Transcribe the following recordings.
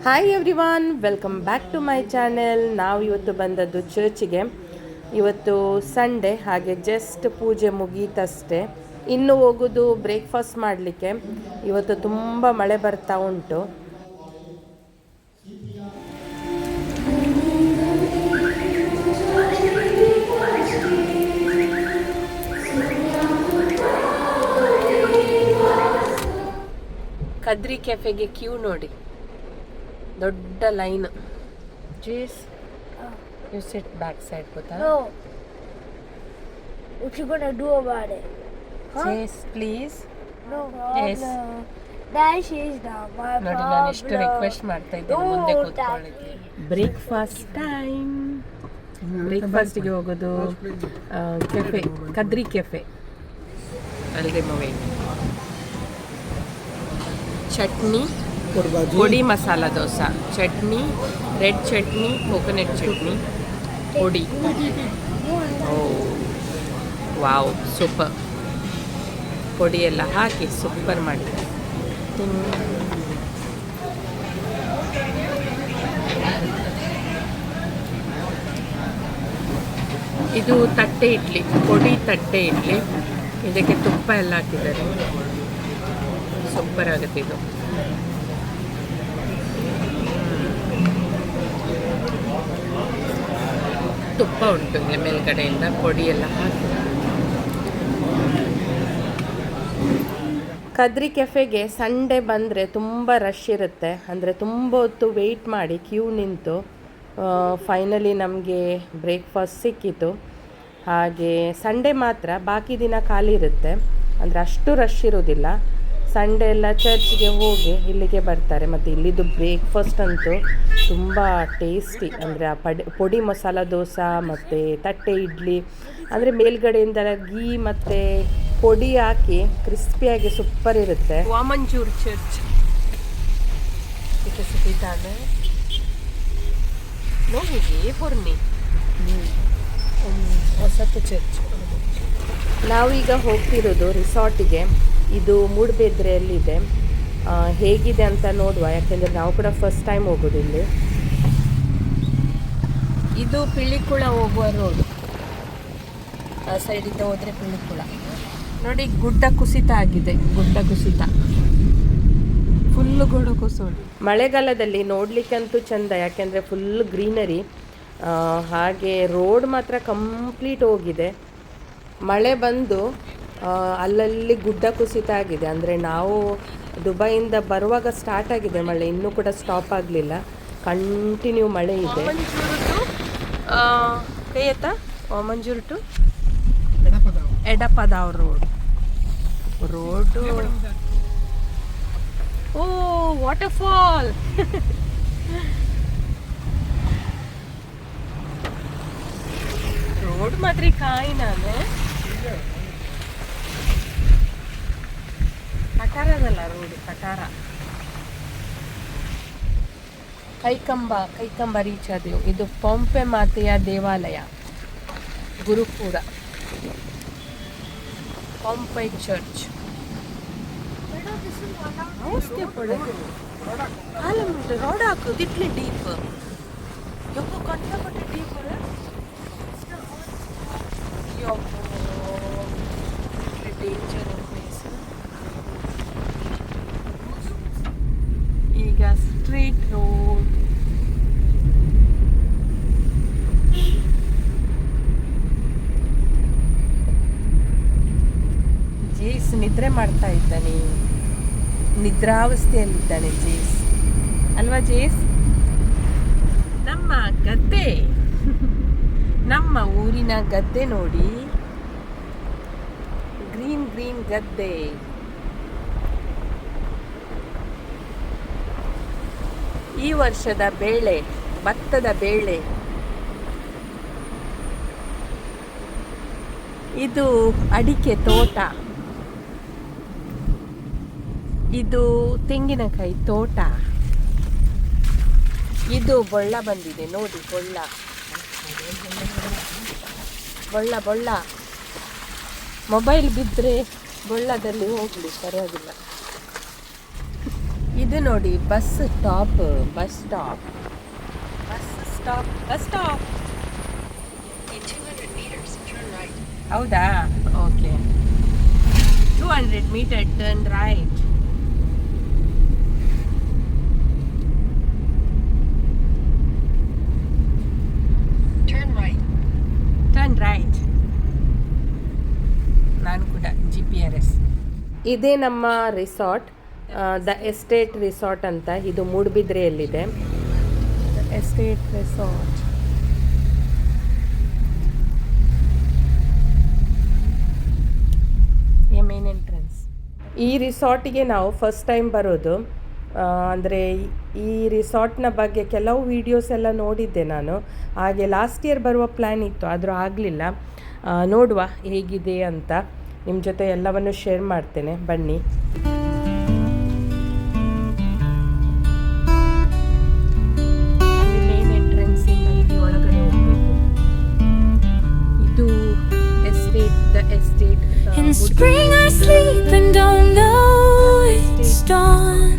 Hi everyone, welcome back to my channel. ನಾವು ಇವತ್ತು ಬಂದದ್ದು ಚರ್ಚಿಗೆ. ಇವತ್ತು ಸಂಡೇ, ಹಾಗೆ ಜಸ್ಟ್ ಪೂಜೆ ಮುಗೀತಷ್ಟೇ. ಇನ್ನು ಹೋಗೋದು ಬ್ರೇಕ್ಫಾಸ್ಟ್ ಮಾಡಲಿಕ್ಕೆ. ಇವತ್ತು ತುಂಬ ಮಳೆ ಬರ್ತಾ ಉಂಟು. ಕದ್ರಿ ಕೆಫೆಗೆ ಕ್ಯೂ ನೋಡಿ, ದೊಡ್ಡ line. Geez you sit back side ಗೊತ್ತಾ? No. What you gonna do about it? Geez please. No Yes. problem. That is not my ನೋಡಿ, ನಾನು ಎಷ್ಟು ರಿಕ್ವೆಸ್ಟ್ ಮಾಡ್ತಾ ಇದ್ದೇನೆ ಮುಂದೆ ಕೂತ್ಕೊಳ್ಳಿಕ್ಕೆ. Breakfast time. ಬ್ರೇಕ್ಫಾಸ್ಟಿಗೆ ಹೋಗೋದು ಕೆಫೆ, ಕದ್ರಿ ಕೆಫೆ. ಅಲ್ರಿ ಮೂವಿ chutney, podi masala dosa, chutney, red chutney, coconut chutney, podi. Oh wow, super. Podi ಎಲ್ಲ ಹಾಕಿ ಸೂಪರ್ ಮಾಡಿದೆ. ಇದು ತಟ್ಟೆ ಇಡ್ಲಿ, ಪೊಡಿ ತಟ್ಟೆ ಇಡ್ಲಿ. ಇದಕ್ಕೆ ತುಪ್ಪ ಎಲ್ಲ ಹಾಕಿದ್ದಾರೆ. ಸೂಪರ್ ಆಗುತ್ತೆ ಇದು. ತುಪ್ಪ ಉಂಟು ಇಲ್ಲಿ ಮೇಲ್ಗಡೆಯಿಂದ, ಪೊಡಿ ಎಲ್ಲ ಹಾಕಿ. ಕದ್ರಿ ಕೆಫೆಗೆ ಸಂಡೇ ಬಂದರೆ ತುಂಬ ರಶ್ ಇರುತ್ತೆ. ಅಂದರೆ ತುಂಬ ಹೊತ್ತು ವೆಯ್ಟ್ ಮಾಡಿ ಕ್ಯೂ ನಿಂತು ಫೈನಲಿ ನಮಗೆ ಬ್ರೇಕ್ಫಾಸ್ಟ್ ಸಿಕ್ಕಿತು. ಹಾಗೆ ಸಂಡೇ ಮಾತ್ರ, ಬಾಕಿ ದಿನ ಖಾಲಿ ಇರುತ್ತೆ. ಅಂದರೆ ಅಷ್ಟು ರಶ್ ಇರೋದಿಲ್ಲ. ಸಂಡೇ ಎಲ್ಲ ಚರ್ಚ್ಗೆ ಹೋಗಿ ಇಲ್ಲಿಗೆ ಬರ್ತಾರೆ. ಮತ್ತು ಇಲ್ಲಿದ್ದು ಬ್ರೇಕ್ಫಾಸ್ಟ್ ಅಂತೂ ತುಂಬ ಟೇಸ್ಟಿ. ಅಂದರೆ ಆ ಪೊಡಿ ಮಸಾಲ ದೋಸೆ ಮತ್ತು ತಟ್ಟೆ ಇಡ್ಲಿ, ಅಂದರೆ ಮೇಲ್ಗಡೆಯಿಂದ ಗೀ ಮತ್ತು ಪೊಡಿ ಹಾಕಿ ಕ್ರಿಸ್ಪಿಯಾಗಿ ಸೂಪರ್ ಇರುತ್ತೆ. ವಾಮಂಜೂರ್ ಚರ್ಚ್ ಇದಕ್ಕೆ ಸಿಕ್ಕಿದ್ದಾನೆ ನೋಡಿಗೆ ಪೊರ್ನಿ ಹೊಸತು ಚರ್ಚ್. ನಾವೀಗ ಹೋಗ್ತಿರೋದು ರಿಸಾರ್ಟಿಗೆ. ಇದು ಮೂಡಬಿದ್ರೆಯಲ್ಲಿದೆ. ಹೇಗಿದೆ ಅಂತ ನೋಡುವ, ಯಾಕೆಂದರೆ ನಾವು ಕೂಡ ಫಸ್ಟ್ ಟೈಮ್ ಹೋಗೋದು ಇಲ್ಲಿ. ಇದು ಪಿಳಿಕುಳ ಹೋಗುವ ರೋಡ್. ಆ ಸೈಡಿಂದ ಹೋದರೆ ಪಿಳಿಕುಳ. ನೋಡಿ, ಗುಡ್ಡ ಕುಸಿತ ಆಗಿದೆ, ಗುಡ್ಡ ಕುಸಿತ, ಫುಲ್ಲು ಗುಡ್ಡ ಕುಸೋದು. ಮಳೆಗಾಲದಲ್ಲಿ ನೋಡಲಿಕ್ಕಂತೂ ಚೆಂದ, ಯಾಕೆಂದರೆ ಫುಲ್ ಗ್ರೀನರಿ. ಹಾಗೆ ರೋಡ್ ಮಾತ್ರ ಕಂಪ್ಲೀಟ್ ಹೋಗಿದೆ. ಮಳೆ ಬಂದು ಅಲ್ಲಲ್ಲಿ ಗುಡ್ಡ ಕುಸಿತ ಆಗಿದೆ. ಅಂದರೆ ನಾವು ದುಬೈಯಿಂದ ಬರುವಾಗ ಸ್ಟಾರ್ಟ್ ಆಗಿದೆ ಮಳೆ, ಇನ್ನೂ ಕೂಡ ಸ್ಟಾಪ್ ಆಗಲಿಲ್ಲ. ಕಂಟಿನ್ಯೂ ಮಳೆ ಇದೆ. ಕೈಯತ್ತ Vamanjoor to Edapadav road. Oh, waterfall. Road ಮಾತ್ರ ಕಾಯಿ ನಾನು ಕಟಾರದಲ್ಲ ರೋಡ್, ಕಟಾರ. ಕೈಕಂಬ ರೀಚ್ ಆದೆವು. ಇದು ಪಂಪೆ ಮಾತೆಯ ದೇವಾಲಯ, ಗುರುಪುರ, ಪಂಪೆ ಚರ್ಚ್. ರೋಡ್ ಹಾಕು ದಿಟ್ಲಿ ಡೀಪ್ ಯಪ್ಪ, ಕಂಡಪಟ್ಟೆ ಡೀಪ್. Danger place. ಈಗ ಸ್ಟ್ರೀಟ್ ರೋಡ್. ಜೇಸ್ ನಿದ್ರೆ ಮಾಡ್ತಾ ಇದ್ದಾನೆ, ನಿದ್ರಾವಸ್ಥೆಯಲ್ಲಿದ್ದಾನೆ ಜೇಸ್. ಅಲ್ವಾ ಜೇಸ್? ನಮ್ಮ ಗದ್ದೆ, ನಮ್ಮ ಊರಿನ ಗದ್ದೆ ನೋಡಿ, ಗ್ರೀನ್ ಗ್ರೀನ್ ಗದ್ದೆ. ಈ ವರ್ಷದ ಬೇಳೆ, ಭತ್ತದ ಬೇಳೆ. ಇದು ಅಡಿಕೆ ತೋಟ, ಇದು ತೆಂಗಿನಕಾಯಿ ತೋಟ. ಇದು ಬೊಳ್ಳ ಬಂದಿದೆ ನೋಡಿ, ಬೊಳ್ಳ. ಮೊಬೈಲ್ ಬಿದ್ದರೆ ಬೊಳ್ಳದಲ್ಲಿ ಹೋಗಲಿ, ಪರವಾಗಿಲ್ಲ. ಇದು ನೋಡಿ ಬಸ್ ಸ್ಟಾಪ್. Bus stop. ಹೌದಾ? Okay. 200 metre turn right. Turn right. ನಾನು ಕೂಡ GPS. ಇದೇ ನಮ್ಮ ರಿಸಾರ್ಟ್, ದ ಎಸ್ಟೇಟ್ ರಿಸಾರ್ಟ್ ಅಂತ. ಇದು ಮೂಡುಬಿದ್ರೆಯಲ್ಲಿದೆ. Estate resort. Main entrance. ಈ ರಿಸಾರ್ಟಿಗೆ ನಾವು ಫಸ್ಟ್ ಟೈಮ್ ಬರೋದು. ಅಂದರೆ ಈ ರಿಸಾರ್ಟ್ನ ಬಗ್ಗೆ ಕೆಲವು ವೀಡಿಯೋಸ್ ಎಲ್ಲ ನೋಡಿದ್ದೆ ನಾನು. ಹಾಗೆ ಲಾಸ್ಟ್ ಇಯರ್ ಬರುವ ಪ್ಲ್ಯಾನ್ ಇತ್ತು, ಆದರೂ ಆಗಲಿಲ್ಲ. ನೋಡುವ ಹೇಗಿದೆ ಅಂತ. ನಿಮ್ಮ ಜೊತೆ ಎಲ್ಲವನ್ನು ಶೇರ್ ಮಾಡ್ತೇನೆ, ಬನ್ನಿ. ಮೇನ್ ಎಂಟ್ರೆನ್ಸಿಂದ ಇಲ್ಲಿ ಒಳಗಡೆ ಹೋಗಬೇಕು. ಇದು the estate. In spring I sleep and don't know it's dawn.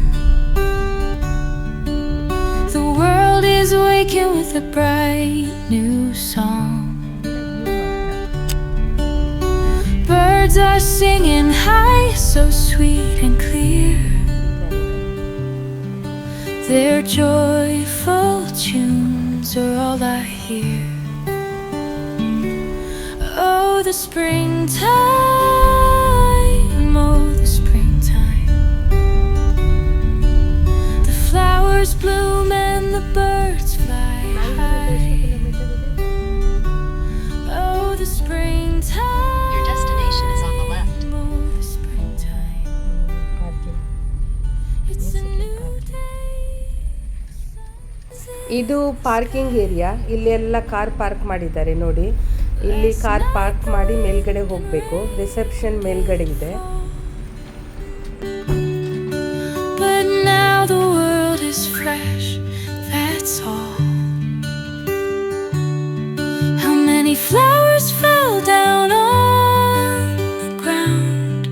The world is waking with a bright new song. Birds are singing high, so sweet and clear. Their joyful tunes are all I hear. Oh, the springtime, oh, the springtime. The flowers bloom and the birds fly high. Oh, the springtime. Your destination is on the left. Oh, the springtime. It's a new day. ಇದು parking area. ಇಲ್ಲೆಲ್ಲ car park ಮಾಡಿದ್ದಾರೆ ನೋಡಿ. ಇಲ್ಲಿ car park ಮಾಡಿ ಮೇಲ್ಗಡೆ ಹೋಗಬೇಕು. Reception ಮೇಲ್ಗಡೆ ಇದೆ. But now the world is fresh, that's all. How many flowers fell down on the ground?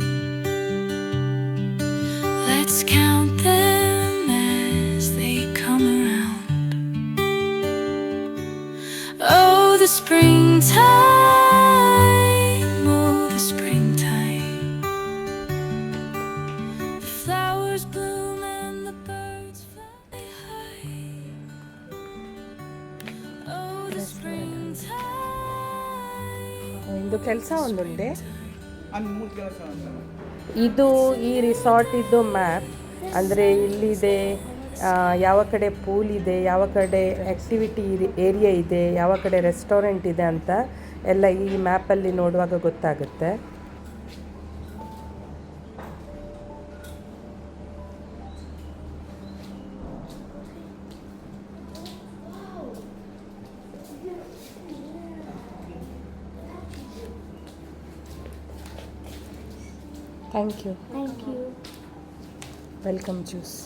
Let's count them as they come around. Oh, the springtime. Oh, the springtime. The flowers bloom and the birds fly high. Oh, the springtime. ಇದು ಕೆಲಸ ಒಂದುಂಡೆ. ಇದು ಈ resort ಇದ್ದು map. ಅಂದರೆ ಇಲ್ಲಿದೆ ಯಾವ ಕಡೆ pool ಇದೆ, ಯಾವ ಕಡೆ ಆ್ಯಕ್ಟಿವಿಟಿ ಏರಿಯಾ ಇದೆ, ಯಾವ ಕಡೆ ರೆಸ್ಟೋರೆಂಟ್ ಇದೆ ಅಂತ ಎಲ್ಲ ಈ ಮ್ಯಾಪಲ್ಲಿ ನೋಡುವಾಗ ಗೊತ್ತಾಗುತ್ತೆ. Thank you. Thank you. Welcome juice.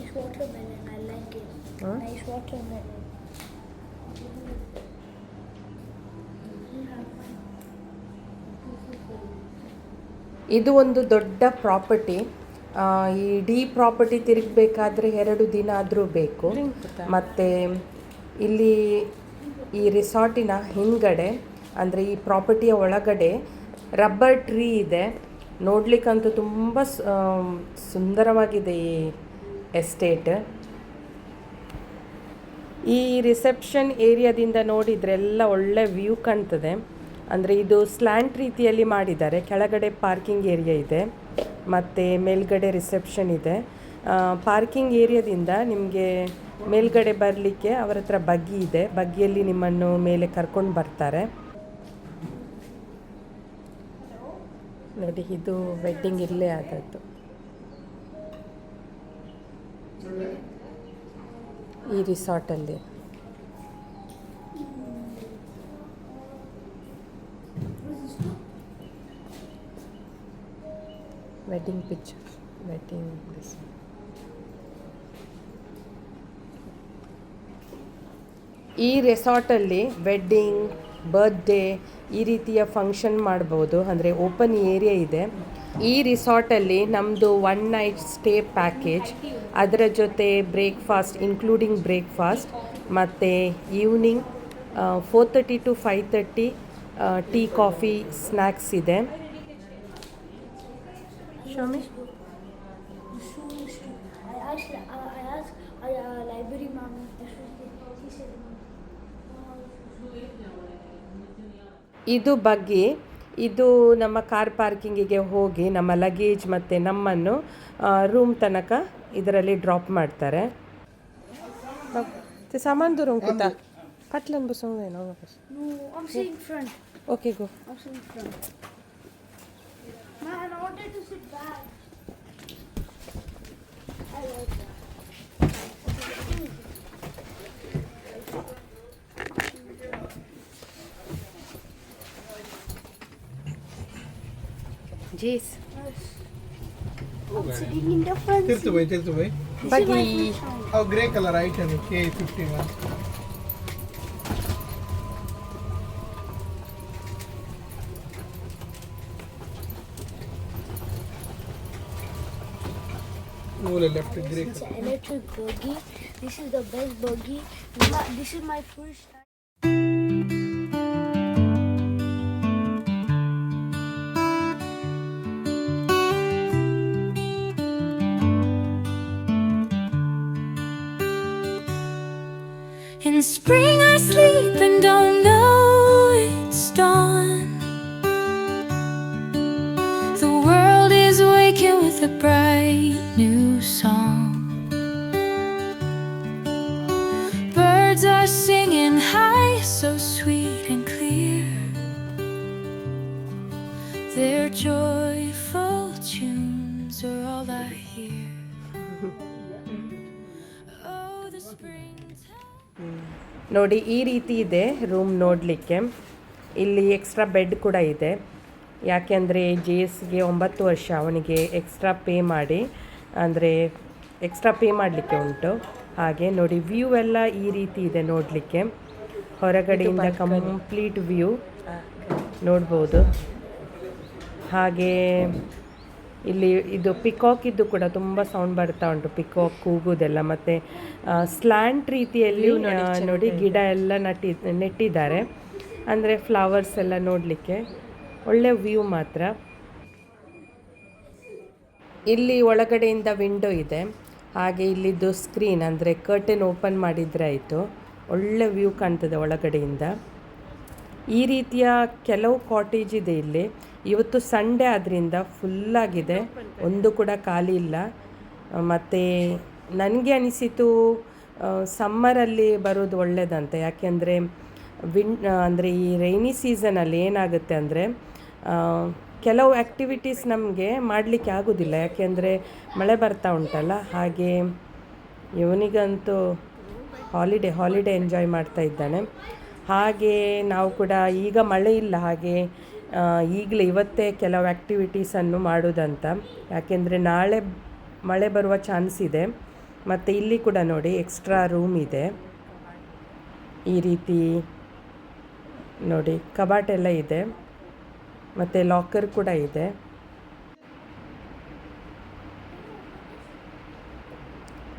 It's watermelon. I like it. Huh? Nice watermelon. ಇದು ಒಂದು ದೊಡ್ಡ ಪ್ರಾಪರ್ಟಿ. ಈ ಇಡೀ ಪ್ರಾಪರ್ಟಿ ತಿರುಗಬೇಕಾದ್ರೆ 2 ದಿನ ಆದರೂ ಬೇಕು. ಮತ್ತು ಇಲ್ಲಿ ಈ ರಿಸಾರ್ಟಿನ ಹಿಂದ್ಗಡೆ, ಅಂದರೆ ಈ ಪ್ರಾಪರ್ಟಿಯ ಒಳಗಡೆ ರಬ್ಬರ್ ಟ್ರೀ ಇದೆ. ನೋಡಲಿಕ್ಕಂತೂ ತುಂಬ ಸುಂದರವಾಗಿದೆ ಈ ಎಸ್ಟೇಟ್. ಈ ರಿಸೆಪ್ಷನ್ ಏರಿಯಾದಿಂದ ನೋಡಿದರೆ ಎಲ್ಲ ಒಳ್ಳೆ ವ್ಯೂ ಕಾಣ್ತದೆ. ಅಂದರೆ ಇದು ಸ್ಲ್ಯಾಂಟ್ ರೀತಿಯಲ್ಲಿ ಮಾಡಿದ್ದಾರೆ. ಕೆಳಗಡೆ ಪಾರ್ಕಿಂಗ್ ಏರಿಯಾ ಇದೆ ಮತ್ತು ಮೇಲ್ಗಡೆ ರಿಸೆಪ್ಷನ್ ಇದೆ. ಪಾರ್ಕಿಂಗ್ ಏರಿಯಾದಿಂದ ನಿಮಗೆ ಮೇಲ್ಗಡೆ ಬರಲಿಕ್ಕೆ ಅವರ ಹತ್ರ ಬಗ್ಗಿ ಇದೆ. ಬಗ್ಗಿಯಲ್ಲಿ ನಿಮ್ಮನ್ನು ಮೇಲೆ ಕರ್ಕೊಂಡು ಬರ್ತಾರೆ. ನೋಡಿ, ಇದು ವೆಡ್ಡಿಂಗ್ ಇಲ್ಲೇ ಆದದ್ದು. ಈ ರಿಸಾರ್ಟಲ್ಲಿ ವೆಡ್ಡಿಂಗ್ ಪಿಕ್ಚರ್, ವೆಡ್ಡಿಂಗ್ ದಿಸ್. ಈ ರೆಸಾರ್ಟಲ್ಲಿ ವೆಡ್ಡಿಂಗ್, ಬರ್ತ್ಡೇ ಈ ರೀತಿಯ ಫಂಕ್ಷನ್ ಮಾಡ್ಬೋದು. ಅಂದರೆ ಓಪನ್ ಏರಿಯಾ ಇದೆ. ಈ ರಿಸಾರ್ಟಲ್ಲಿ ನಮ್ಮದು 1 ನೈಟ್ ಸ್ಟೇ ಪ್ಯಾಕೇಜ್, ಅದರ ಜೊತೆ ಬ್ರೇಕ್ಫಾಸ್ಟ್ ಇನ್ಕ್ಲೂಡಿಂಗ್ ಬ್ರೇಕ್ಫಾಸ್ಟ್ ಮತ್ತು evening 4:30 to 5:30 tea coffee snacks ಇದೆ. ಶೋಮಿ I asked library mom. She said, ಇದು ಬಗ್ಗಿ, ಇದು ನಮ್ಮ ಕಾರ್ ಪಾರ್ಕಿಂಗಿಗೆ ಹೋಗಿ ನಮ್ಮ ಲಗೇಜ್ ಮತ್ತು ನಮ್ಮನ್ನು ರೂಮ್ ತನಕ ಇದರಲ್ಲಿ ಡ್ರಾಪ್ ಮಾಡ್ತಾರೆ. ಸಾಮಾನು ದೂರ ಉಂಟಾ ಕಟ್ಲನ್ ಬಸ್ ಏನೋ no, I'm sitting front. Okay go. I'm sitting front. Man, I wanted to sit back. I like that. ಜೀಸ್ I'm sitting in the front. ತಿರ್ತು ಬೈ ಬಗ್ಗಿ ಅವು grey colour item K51. left grey It's color. an electric buggy. This is the best buggy. This is my first time. In spring I sleep and don't know it's dawn. The world is waking with a bright new song. Birds are singing high, so sweet and clear. Their joyful tunes are all I hear. Oh, the springtime. ನೋಡಿ ಈ ರೀತಿ ಇದೆ room ನೋಡಲಿಕ್ಕೆ. ಇಲ್ಲಿ extra bed ಕೂಡ ಇದೆ, ಯಾಕೆಂದರೆ ಜೇಸ್ಗೆ 9 ವರ್ಷ, ಅವನಿಗೆ ಎಕ್ಸ್ಟ್ರಾ ಪೇ ಮಾಡಿ ಅಂದರೆ ಎಕ್ಸ್ಟ್ರಾ ಪೇ ಮಾಡಲಿಕ್ಕೆ ಉಂಟು. ಹಾಗೆ ನೋಡಿ ವ್ಯೂ ಎಲ್ಲ ಈ ರೀತಿ ಇದೆ ನೋಡಲಿಕ್ಕೆ, ಹೊರಗಡೆಯಿಂದ ಕಂಪ್ಲೀಟ್ ವ್ಯೂ ನೋಡ್ಬೋದು. ಹಾಗೆ ಇಲ್ಲಿ ಇದು ಪಿಕಾಕಿದ್ದು ಕೂಡ ತುಂಬ ಸೌಂಡ್ ಬರ್ತಾ ಉಂಟು, ಪಿಕಾಕ್ ಕೂಗುದೆಲ್ಲ. ಮತ್ತು ಸ್ಲ್ಯಾಂಟ್ ರೀತಿಯಲ್ಲಿ ನೋಡಿ ಗಿಡ ಎಲ್ಲ ನೆಟ್ಟಿದ್ದಾರೆ, ಅಂದರೆ ಫ್ಲವರ್ಸ್ ಎಲ್ಲ ನೋಡಲಿಕ್ಕೆ ಒಳ್ಳೆ ವ್ಯೂ ಮಾತ್ರ. ಇಲ್ಲಿ ಒಳಗಡೆಯಿಂದ ವಿಂಡೋ ಇದೆ, ಹಾಗೆ ಇಲ್ಲಿದ್ದು ಸ್ಕ್ರೀನ್ ಅಂದರೆ ಕರ್ಟನ್ ಓಪನ್ ಮಾಡಿದರೆ ಆಯಿತು, ಒಳ್ಳೆ ವ್ಯೂ ಕಾಣ್ತದೆ ಒಳಗಡೆಯಿಂದ. ಈ ರೀತಿಯ ಕೆಲವು ಕಾಟೇಜ್ ಇದೆ ಇಲ್ಲಿ. ಇವತ್ತು ಸಂಡೇ ಆದ್ದರಿಂದ ಫುಲ್ಲಾಗಿದೆ, ಒಂದು ಕೂಡ ಖಾಲಿ ಇಲ್ಲ. ಮತ್ತು ನನಗೆ ಅನಿಸಿತು ಸಮ್ಮರಲ್ಲಿ ಬರೋದು ಒಳ್ಳೆಯದಂತ, ಯಾಕೆಂದರೆ ಅಂದರೆ ಈ ರೈನಿ ಸೀಸನಲ್ಲಿ ಏನಾಗುತ್ತೆ ಅಂದರೆ ಕೆಲವು ಆ್ಯಕ್ಟಿವಿಟೀಸ್ ನಮಗೆ ಮಾಡಲಿಕ್ಕೆ ಆಗೋದಿಲ್ಲ, ಯಾಕೆಂದರೆ ಮಳೆ ಬರ್ತಾ ಉಂಟಲ್ಲ. ಹಾಗೆ ಇವನಿಗಂತೂ ಹಾಲಿಡೇ ಎಂಜಾಯ್ ಮಾಡ್ತಾ ಇದ್ದಾನೆ. ಹಾಗೆ ನಾವು ಕೂಡ ಈಗ ಮಳೆ ಇಲ್ಲ, ಹಾಗೆ ಈಗಲೇ ಇವತ್ತೇ ಕೆಲವು ಆ್ಯಕ್ಟಿವಿಟೀಸನ್ನು ಮಾಡೋದಂತ, ಯಾಕೆಂದರೆ ನಾಳೆ ಮಳೆ ಬರುವ ಚಾನ್ಸ್ ಇದೆ. ಮತ್ತು ಇಲ್ಲಿ ಕೂಡ ನೋಡಿ ಎಕ್ಸ್ಟ್ರಾ ರೂಮ್ ಇದೆ, ಈ ರೀತಿ ನೋಡಿ ಕಬಾಟೆಲ್ಲ ಇದೆ, ಮತ್ತು ಲಾಕರ್ ಕೂಡ ಇದೆ.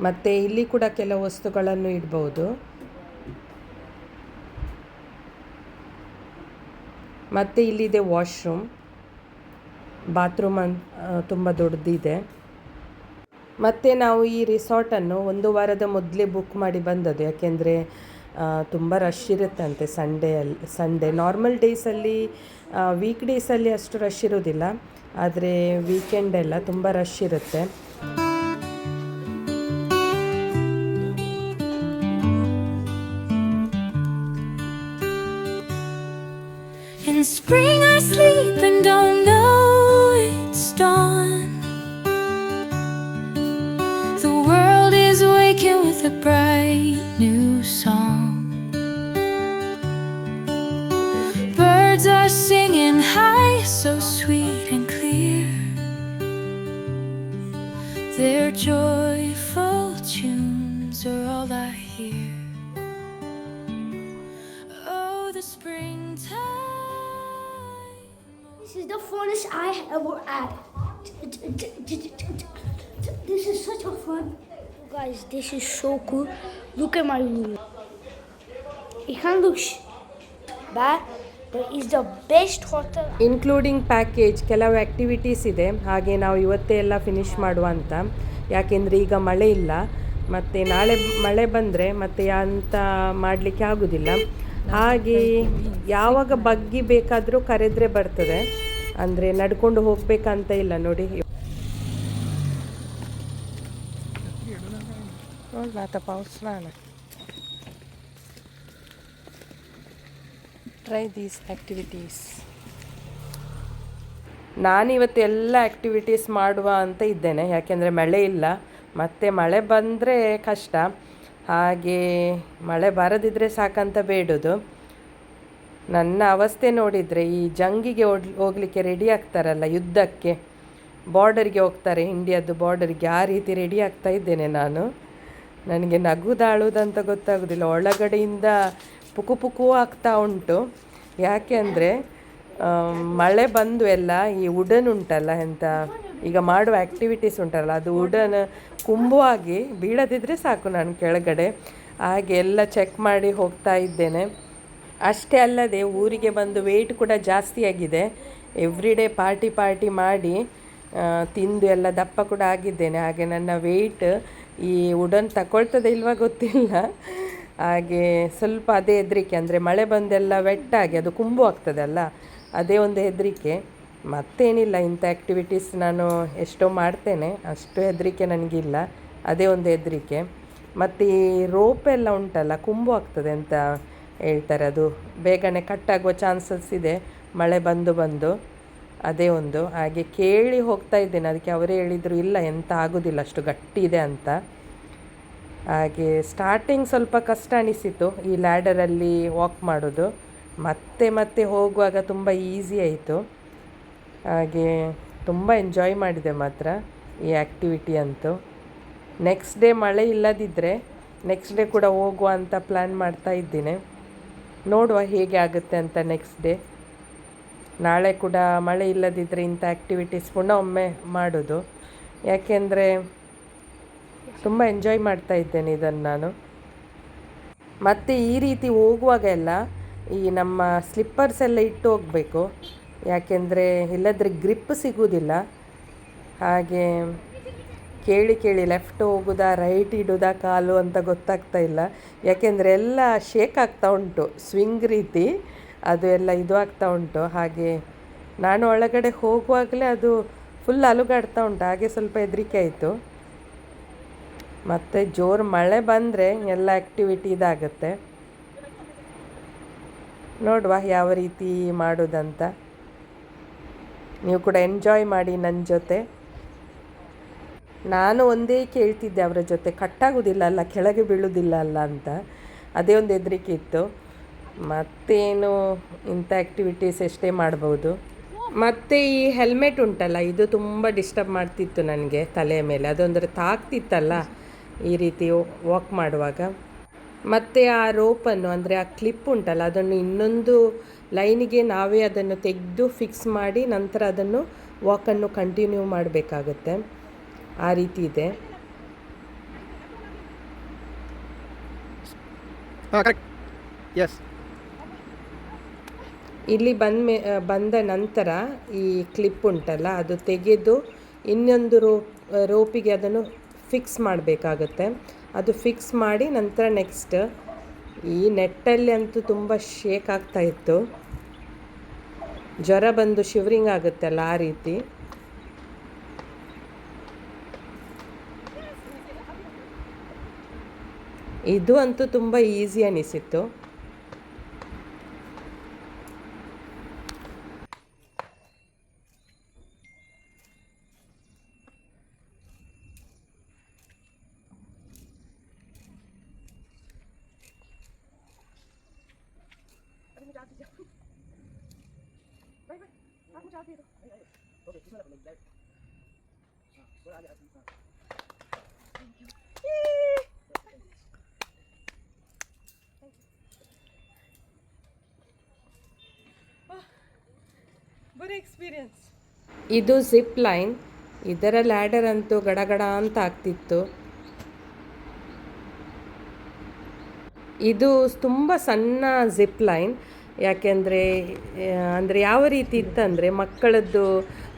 ಮತ್ತು ಇಲ್ಲಿ ಕೂಡ ಕೆಲವು ವಸ್ತುಗಳನ್ನು ಇಡ್ಬೋದು. ಮತ್ತು ಇಲ್ಲಿದೆ ವಾಶ್ರೂಮ್, ಬಾತ್ರೂಮ್ ತುಂಬ ದೊಡ್ಡದಿದೆ. ಮತ್ತು ನಾವು ಈ ರಿಸಾರ್ಟನ್ನು 1 ವಾರದ ಮೊದಲೇ ಬುಕ್ ಮಾಡಿ ಬಂದದ್ದು, ಯಾಕೆಂದರೆ ತುಂಬ ರಶ್ ಇರುತ್ತಂತೆ ಸಂಡೇ. ನಾರ್ಮಲ್ ಡೇಸಲ್ಲಿ ವೀಕ್ ಡೇಸಲ್ಲಿ ಅಷ್ಟು ರಶ್ ಇರೋದಿಲ್ಲ, ಆದರೆ ವೀಕೆಂಡೆಲ್ಲ ತುಂಬ ರಶ್ ಇರುತ್ತೆ. In spring I sleep and don't know it's dawn. The world is waking with a bright new song. Birds are singing high, so sweet and clear. Their joyful tunes are all I hear. Oh, the springtime. This is the furthest I ever had. This is such a fun. Guys, this is so cool. Look at my room. It can look bad, but it's the best hotel. Including package ಕೆಲವು activities ಇದೆ, ಹಾಗೆ ನಾವು ಇವತ್ತೇ ಎಲ್ಲ finish ಮಾಡುವ ಅಂತ. ಯಾಕೆಂದರೆ ಈಗ ಮಳೆ ಇಲ್ಲ, ಮತ್ತು ನಾಳೆ ಮಳೆ ಬಂದರೆ ಮತ್ತೆ ಅಂತ ಮಾಡಲಿಕ್ಕೆ ಆಗೋದಿಲ್ಲ. ಹಾಗೆ ಯಾವಾಗ ಬಗ್ಗಿ ಬೇಕಾದರೂ ಕರೆದ್ರೆ ಬರ್ತದೆ, ಅಂದರೆ ನಡ್ಕೊಂಡು ಹೋಗಬೇಕಂತ ಇಲ್ಲ. ನೋಡಿ आता पाऊस लागला. Try these activities. ನಾನಿವತ್ತು ಎಲ್ಲ ಆ್ಯಕ್ಟಿವಿಟೀಸ್ ಮಾಡುವ ಅಂತ ಇದ್ದೇನೆ, ಯಾಕೆಂದರೆ ಮಳೆ ಇಲ್ಲ, ಮತ್ತು ಮಳೆ ಬಂದರೆ ಕಷ್ಟ. ಹಾಗೆ ಮಳೆ ಬರದಿದ್ದರೆ ಸಾಕಂತ ಬೇಡೋದು. ನನ್ನ ಅವಸ್ಥೆ ನೋಡಿದರೆ ಈ ಜಂಗಿಗೆ ಹೋಗಲಿಕ್ಕೆ ರೆಡಿ ಆಗ್ತಾರಲ್ಲ, ಯುದ್ಧಕ್ಕೆ ಬಾರ್ಡರ್ಗೆ ಹೋಗ್ತಾರೆ, ಇಂಡಿಯಾದ್ದು ಬಾರ್ಡರ್ಗೆ, ಆ ರೀತಿ ರೆಡಿ ಆಗ್ತಾ ಇದ್ದೇನೆ ನಾನು. ನನಗೆ ನಗುದಾಳುವುದಂತ ಗೊತ್ತಾಗೋದಿಲ್ಲ, ಒಳಗಡೆಯಿಂದ ಪುಕು ಪುಕು ಆಗ್ತಾ ಉಂಟು. ಯಾಕೆ ಅಂದರೆ ಮಳೆ ಬಂದು ಎಲ್ಲ ಈ ವುಡನ್ ಉಂಟಲ್ಲ, ಎಂತ ಈಗ ಮಾಡುವ ಆ್ಯಕ್ಟಿವಿಟೀಸ್ ಉಂಟಲ್ಲ, ಅದು ವುಡನ್ ಕುಂಬುವಾಗಿ ಬೀಳದಿದ್ದರೆ ಸಾಕು ನಾನು ಕೆಳಗಡೆ. ಹಾಗೆ ಎಲ್ಲ ಚೆಕ್ ಮಾಡಿ ಹೋಗ್ತಾ ಇದ್ದೇನೆ. ಅಷ್ಟೇ ಅಲ್ಲದೆ ಊರಿಗೆ ಬಂದು ವೆಯ್ಟ್ ಕೂಡ ಜಾಸ್ತಿ ಆಗಿದೆ. ಎವ್ರಿ ಡೇ ಪಾರ್ಟಿ ಮಾಡಿ ತಿಂದು ಎಲ್ಲ ದಪ್ಪ ಕೂಡ ಆಗಿದ್ದೇನೆ. ಹಾಗೆ ನನ್ನ ವೆಯ್ಟ್ ಈ ವುಡನ್ ತಗೊಳ್ತದೆ ಇಲ್ವಾ ಗೊತ್ತಿಲ್ಲ. ಹಾಗೆ ಸ್ವಲ್ಪ ಅದೇ ಹೆದರಿಕೆ, ಅಂದರೆ ಮಳೆ ಬಂದೆಲ್ಲ ವೆಟ್ಟಾಗಿ ಅದು ಕುಂಬು ಆಗ್ತದಲ್ಲ, ಅದೇ ಒಂದು ಹೆದರಿಕೆ. ಮತ್ತೇನಿಲ್ಲ, ಇಂಥ ಆ್ಯಕ್ಟಿವಿಟೀಸ್ ನಾನು ಎಷ್ಟೋ ಮಾಡ್ತೇನೆ, ಅಷ್ಟು ಹೆದರಿಕೆ ನನಗಿಲ್ಲ, ಅದೇ ಒಂದು ಹೆದರಿಕೆ. ಮತ್ತು ಈ ರೋಪ್ ಎಲ್ಲ ಉಂಟಲ್ಲ, ಕುಂಬು ಆಗ್ತದೆ ಅಂತ ಹೇಳ್ತಾರೆ, ಅದು ಬೇಗನೆ ಕಟ್ಟಾಗುವ ಚಾನ್ಸಸ್ ಇದೆ ಮಳೆ ಬಂದು. ಅದೇ ಒಂದು ಹಾಗೆ ಕೇಳಿ ಹೋಗ್ತಾ ಇದ್ದೇನೆ. ಅದಕ್ಕೆ ಅವರೇ ಹೇಳಿದರು, ಇಲ್ಲ ಎಂತ ಆಗೋದಿಲ್ಲ, ಅಷ್ಟು ಗಟ್ಟಿ ಇದೆ ಅಂತ. ಹಾಗೆ ಸ್ಟಾರ್ಟಿಂಗ್ ಸ್ವಲ್ಪ ಕಷ್ಟ ಅನಿಸಿತು ಈ ಲ್ಯಾಡರಲ್ಲಿ ವಾಕ್ ಮಾಡೋದು, ಮತ್ತೆ ಹೋಗುವಾಗ ತುಂಬ ಈಸಿ ಆಯಿತು. ಹಾಗೆ ತುಂಬ ಎಂಜಾಯ್ ಮಾಡಿದೆ ಮಾತ್ರ ಈ ಆ್ಯಕ್ಟಿವಿಟಿ ಅಂತೂ. ನೆಕ್ಸ್ಟ್ ಡೇ ಮಳೆ ಇಲ್ಲದಿದ್ದರೆ ನೆಕ್ಸ್ಟ್ ಡೇ ಕೂಡ ಹೋಗುವ ಅಂತ ಪ್ಲ್ಯಾನ್ ಮಾಡ್ತಾ ಇದ್ದೀನಿ. ನೋಡುವ ಹೇಗೆ ಆಗುತ್ತೆ ಅಂತ ನೆಕ್ಸ್ಟ್ ಡೇ. ನಾಳೆ ಕೂಡ ಮಳೆ ಇಲ್ಲದಿದ್ದರೆ ಇಂಥ ಆ್ಯಕ್ಟಿವಿಟೀಸ್ ಪುನಃ ಒಮ್ಮೆ ಮಾಡೋದು, ಯಾಕೆಂದರೆ ತುಂಬ ಎಂಜಾಯ್ ಮಾಡ್ತಾ ಇದ್ದೇನೆ ಇದನ್ನು ನಾನು. ಮತ್ತು ಈ ರೀತಿ ಹೋಗುವಾಗ ಎಲ್ಲ ಈ ನಮ್ಮ ಸ್ಲಿಪ್ಪರ್ಸ್ ಎಲ್ಲ ಇಟ್ಟು ಹೋಗಬೇಕು, ಯಾಕೆಂದರೆ ಇಲ್ಲದ್ರೆ ಗ್ರಿಪ್ ಸಿಗುವುದಿಲ್ಲ. ಹಾಗೆ ಕೇಳಿ ಲೆಫ್ಟ್ ಹೋಗೋದಾ ರೈಟ್ ಇಡೋದಾ ಕಾಲು ಅಂತ ಗೊತ್ತಾಗ್ತಾ ಇಲ್ಲ, ಯಾಕೆಂದರೆ ಎಲ್ಲ ಶೇಕ್ ಆಗ್ತಾ ಉಂಟು, ಸ್ವಿಂಗ್ ರೀತಿ ಅದು ಎಲ್ಲ ಇದು ಆಗ್ತಾ ಉಂಟು. ಹಾಗೆ ನಾನು ಒಳಗಡೆ ಹೋಗುವಾಗಲೇ ಅದು ಫುಲ್ ಅಲುಗಾಡ್ತಾ ಉಂಟು, ಹಾಗೆ ಸ್ವಲ್ಪ ಹೆದರಿಕೆ ಆಯಿತು. ಮತ್ತು ಜೋರು ಮಳೆ ಬಂದರೆ ಎಲ್ಲ ಆ್ಯಕ್ಟಿವಿಟಿ ಇದಾಗುತ್ತೆ. ನೋಡುವ ಯಾವ ರೀತಿ ಮಾಡೋದಂತ. ನೀವು ಕೂಡ ಎಂಜಾಯ್ ಮಾಡಿ ನನ್ನ ಜೊತೆ. ನಾನು ಒಂದೇ ಕೇಳ್ತಿದ್ದೆ ಅವರ ಜೊತೆ, ಕಟ್ಟಾಗೋದಿಲ್ಲ ಅಲ್ಲ, ಕೆಳಗೆ ಬೀಳೋದಿಲ್ಲ ಅಲ್ಲ ಅಂತ, ಅದೇ ಒಂದು ಹೆದರಿಕೆ ಇತ್ತು. ಮತ್ತೇನು ಇಂಥ ಆ್ಯಕ್ಟಿವಿಟೀಸ್ ಎಷ್ಟೇ ಮಾಡ್ಬೋದು. ಮತ್ತು ಈ ಹೆಲ್ಮೆಟ್ ಉಂಟಲ್ಲ, ಇದು ತುಂಬ ಡಿಸ್ಟರ್ಬ್ ಮಾಡ್ತಿತ್ತು ನನಗೆ ತಲೆಯ ಮೇಲೆ, ಅದೊಂದರೆ ತಾಗ್ತಿತ್ತಲ್ಲ ಈ ರೀತಿ ವಾಕ್ ಮಾಡುವಾಗ. ಮತ್ತು ಆ ರೋಪನ್ನು, ಅಂದರೆ ಆ ಕ್ಲಿಪ್ ಉಂಟಲ್ಲ, ಅದನ್ನು ಇನ್ನೊಂದು ಲೈನಿಗೆ ನಾವೇ ಅದನ್ನು ತೆಗೆದು ಫಿಕ್ಸ್ ಮಾಡಿ ನಂತರ ಅದನ್ನು ವಾಕನ್ನು ಕಂಟಿನ್ಯೂ ಮಾಡಬೇಕಾಗುತ್ತೆ, ಆ ರೀತಿ ಇದೆ. ಇಲ್ಲಿ ಬಂದ ನಂತರ ಈ ಕ್ಲಿಪ್ ಉಂಟಲ್ಲ, ಅದು ತೆಗೆದು ಇನ್ನೊಂದು ರೋಪಿಗೆ ಅದನ್ನು ಫಿಕ್ಸ್ ಮಾಡಬೇಕಾಗುತ್ತೆ. ಅದು ಫಿಕ್ಸ್ ಮಾಡಿ ನಂತರ ನೆಕ್ಸ್ಟ್ ಈ ನೆಟ್ಟಲ್ಲಿ ಅಂತೂ ತುಂಬ ಶೇಕ್ ಆಗ್ತಾ ಇತ್ತು, ಜ್ವರ ಬಂದು ಶಿವರಿಂಗ್ ಆಗುತ್ತಲ್ಲ ಆ ರೀತಿ. ಇದು ಅಂತೂ ತುಂಬ ಈಸಿ ಅನಿಸಿತ್ತು. ಇದು ಜಿಪ್ ಲೈನ್. ಇದರ ಲ್ಯಾಡರ್ ಅಂತೂ ಗಡಗಡ ಅಂತ ಆಗ್ತಿತ್ತು. ಇದು ತುಂಬ ಸಣ್ಣ ಜಿಪ್ ಲೈನ್, ಯಾಕೆಂದರೆ ಅಂದರೆ ಯಾವ ರೀತಿ ಇತ್ತಂದರೆ ಮಕ್ಕಳದ್ದು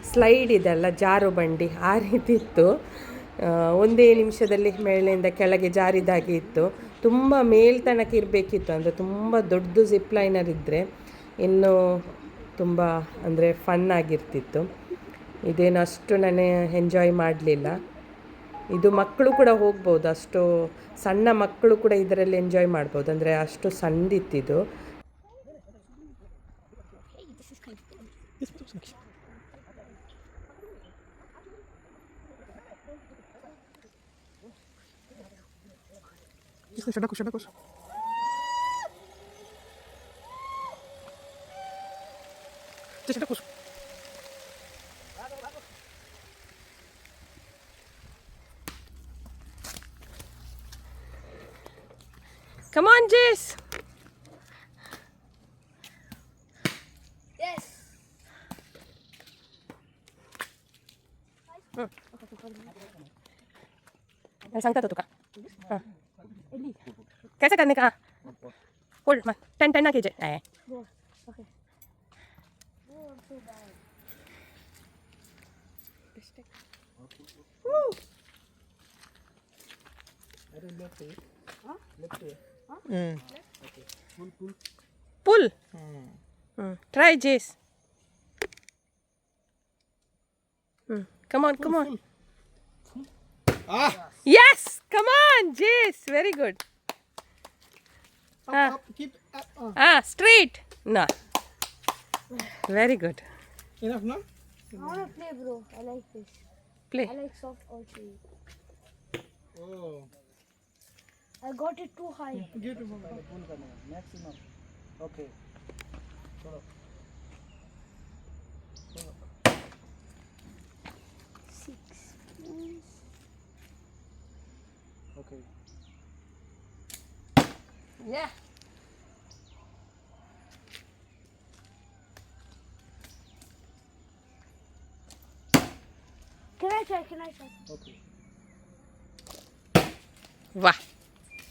ಸ್ಲೈಡ್ ಇದೆಲ್ಲ ಜಾರು ಬಂಡಿ ಆ ರೀತಿ ಇತ್ತು. ಒಂದೇ ನಿಮಿಷದಲ್ಲಿ ಮೇಲಿಂದ ಕೆಳಗೆ ಜಾರಿದಾಗೆ ಇತ್ತು. ತುಂಬ ಮೇಲ್ತನಕ ಇರಬೇಕಿತ್ತು, ಅಂದರೆ ತುಂಬ ದೊಡ್ಡ ಜಿಪ್ ಲೈನರ್ ಇದ್ದರೆ ಇನ್ನೂ ತುಂಬ ಅಂದರೆ ಫನ್ ಆಗಿರ್ತಿತ್ತು. ಇದೇನು ಅಷ್ಟು ನಾನು ಎಂಜಾಯ್ ಮಾಡಲಿಲ್ಲ. ಇದು ಮಕ್ಕಳು ಕೂಡ ಹೋಗ್ಬೋದು, ಅಷ್ಟು ಸಣ್ಣ ಮಕ್ಕಳು ಕೂಡ ಇದರಲ್ಲಿ ಎಂಜಾಯ್ ಮಾಡ್ಬೋದು, ಅಂದರೆ ಅಷ್ಟು ಸಣ್ಣದಿತ್ತಿದು. Come on, Jace. Yes. मैं सांगता तुका. हां. कैसे करने का? होल्ड मत. 10 ना कीजिए. ए. Okay. Pull. Try, Jace. Come on, come on. Yes, come on, Jace. Very good. Up, keep up. Straight. No. Very good. Enough, no? I want to play, bro. I like this. Play. I like soft also. Oh. I got it too high. Get it. maximum. Okay. Okay. Yeah. Can I try? Can I try? Okay. Wow.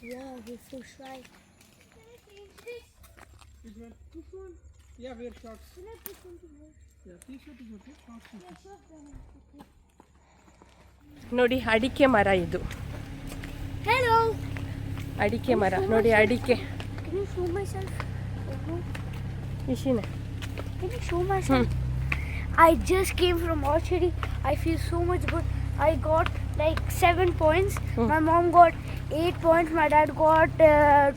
Yeah, this is right. This one? This one. Yeah, wear shorts. Can I put something more? Yeah, t-shirt is okay. Shorts is okay. Yeah, short then. Okay. ನೋಡಿ ಅಡಿಕೆ ಮರ ಇದು. Hello. ಅಡಿಕೆ ಮರ ನೋಡಿ, ಅಡಿಕೆ. Can you show myself? ಇಶಿನ. Can you show myself? I just came from archery. I feel so much good. I got like 7 points. My mom got 8 points. My dad got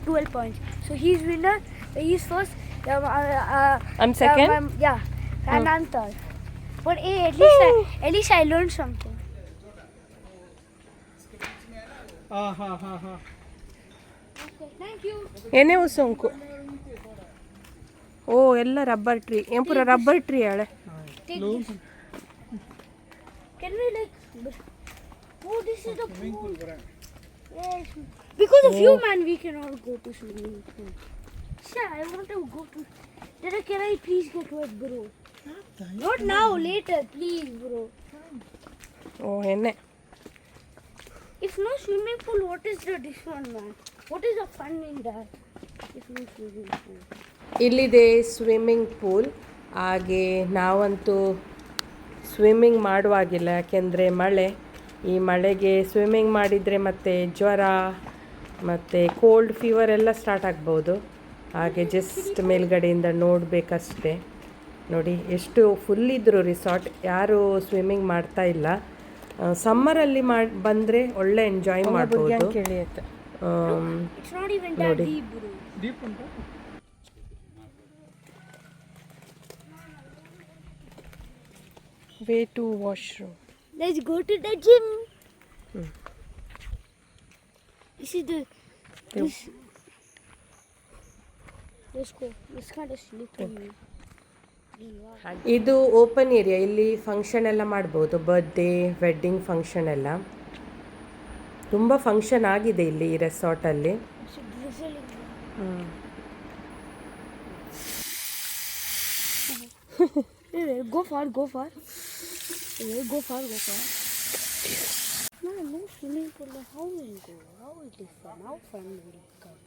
12 points. So he's winner. He's first. I'm second? Yeah, and I'm third. But hey, at least I learned something. Ha. Okay, thank you. ಏನೇ ಉಸೊಂಕು. ಓ ಎಲ್ಲ rubber tree, ಏನು ಪೂರ rubber tree ಹೇಳೆ. Take this. Can we like? Oh, this is the pool. Yes. Because of you, man, we cannot go to swimming pool. Yeah, I want to go to. Dada, can I please get wet, bro? Not now, later, please, bro. ಓ ಎಣ್ಣೆ. If no swimming pool, what is this one, man? What is the fun in that? If no swimming pool. ಇಲ್ಲಿದೆ swimming pool. ಹಾಗೆ ನಾವಂತೂ swimming ಮಾಡುವಾಗಿಲ್ಲ, ಯಾಕೆಂದರೆ ಮಳೆ. ಈ ಮಳೆಗೆ swimming ಮಾಡಿದರೆ ಮತ್ತೆ ಜ್ವರ ಮತ್ತು ಕೋಲ್ಡ್ ಫೀವರ್ ಎಲ್ಲ ಸ್ಟಾರ್ಟ್ ಆಗ್ಬೋದು. ಹಾಗೆ ಜಸ್ಟ್ ಮೇಲ್ಗಡೆಯಿಂದ ನೋಡಬೇಕಷ್ಟೆ. ನೋಡಿ ಎಷ್ಟು ಫುಲ್ ಇದ್ದರು ರಿಸಾರ್ಟ್, ಯಾರೂ ಸ್ವಿಮ್ಮಿಂಗ್ ಮಾಡ್ತಾ ಇಲ್ಲ. ಸಮ್ಮರಲ್ಲಿ ಬಂದರೆ ಒಳ್ಳೆ ಎಂಜಾಯ್ ಮಾಡ್ಬೋದು. It's not even that deep, bro. Deep on top. Way to washroom. Let's go to the gym. This is the. This. Let's go. It's kind of slippery. ಇದು open area, ಇಲ್ಲಿ function ಎಲ್ಲ ಮಾಡ್ಬೋದು, birthday wedding function ಎಲ್ಲ. ತುಂಬ function ಆಗಿದೆ ಇಲ್ಲಿ ಈ ರೆಸಾರ್ಟಲ್ಲಿ. It's a drizzling. Go far. Yeah, go far, go far. No, no swimming pool. How will you go? How it is fun? How fun will it come?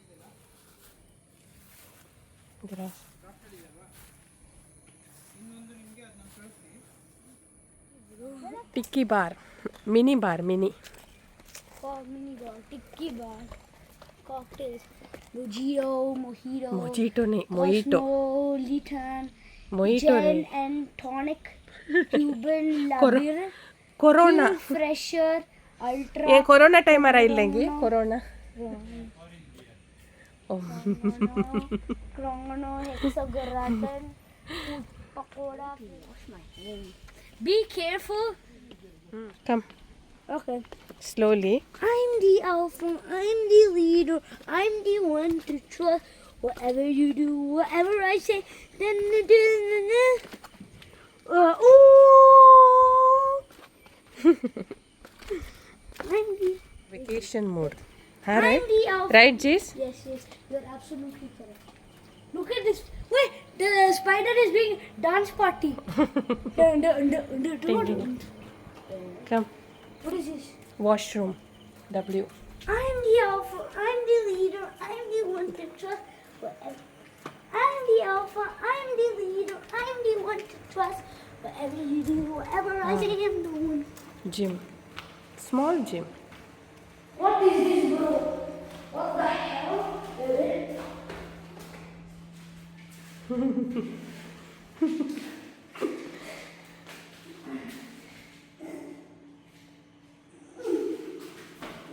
Tiki bar, mini bar, mini Oh, mini bar, tiki bar, cocktails, mojito, mojito, ಮೊಜಿಟೋನೇ mojito cosmopolitan, ಮೊಯಿಟೋನೇ gin and tonic, Cuban Cor- lager, Corona fresher, ultra, ಏ Corona ಟೈಮರ ಇಲ್ಲಂಗೆ Corona chrono, hexagonal, food pakoda. Wash my hand. Be careful. Come Okay. Slowly I'm the alpha, I'm the leader, I'm the one to trust. Whatever you do, whatever I say, then ooh. I'm the, vacation mood ಹಾಂ I'm right the alpha. Right ಜೀಸ್ Yes, you're absolutely correct. Look at this. Wait, the spider is being dance party. Come What is this? Washroom W I'm the alpha, I'm the leader, I'm the one to trust. Whatever. I'm the alpha, I'm the leader, I'm the one to trust. Whatever you do, whatever I say, I'm the one. Gym small gym What is this, bro? What the hell?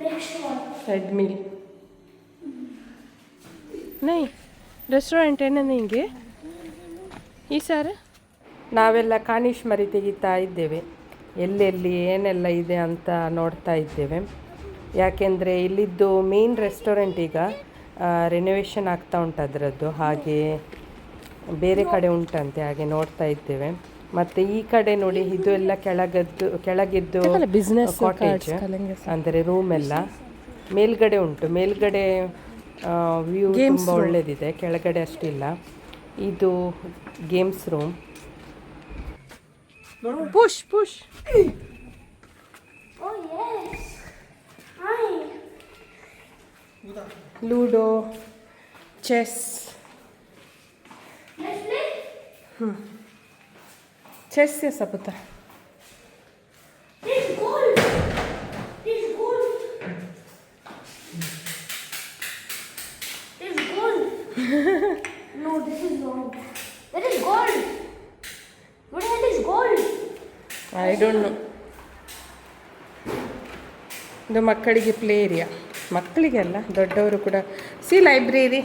Next one. Treadmill ನೈ restaurant ಏನಂದ್ರೆ ಹಿಂಗೆ ಈ ಸಾರ ನಾವೆಲ್ಲ ಕಾಣಿಶ್ಮರಿ ತೆಗಿತಾ ಇದ್ದೇವೆ, ಎಲ್ಲೆಲ್ಲಿ ಏನೆಲ್ಲ ಇದೆ ಅಂತ ನೋಡ್ತಾ ಇದ್ದೇವೆ. ಯಾಕೆಂದರೆ ಇಲ್ಲಿದ್ದು ಮೇನ್ ರೆಸ್ಟೋರೆಂಟ್ ಈಗ ರಿನೋವೇಷನ್ ಆಗ್ತಾ ಉಂಟು ಅದರದ್ದು, ಹಾಗೆ ಬೇರೆ ಕಡೆ ಉಂಟಂತೆ, ಹಾಗೆ ನೋಡ್ತಾ ಇದ್ದೇವೆ. ಮತ್ತು ಈ ಕಡೆ ನೋಡಿ, ಇದು ಎಲ್ಲ ಕೆಳಗಿದ್ದು ಬಿಸ್ನೆಸ್ ಕಾಟೇಜ್ ಅಂದರೆ ರೂಮ್ ಎಲ್ಲ ಮೇಲ್ಗಡೆ ಉಂಟು. ಮೇಲ್ಗಡೆ ವ್ಯೂ ತುಂಬ ಒಳ್ಳೆಯದಿದೆ, ಕೆಳಗಡೆ ಅಷ್ಟಿಲ್ಲ. ಇದು games room. Push push Oh, yes. Hi. Ludo, chess. Let's play. Chess ಸಪುತ್ತ This gold. This gold. This gold. No, this is wrong. That is gold. What the hell is gold? I don't know. ಇದು ಮಕ್ಕಳಿಗೆ play area, ಮಕ್ಕಳಿಗೆಲ್ಲ ದೊಡ್ಡವರು ಕೂಡ. C library,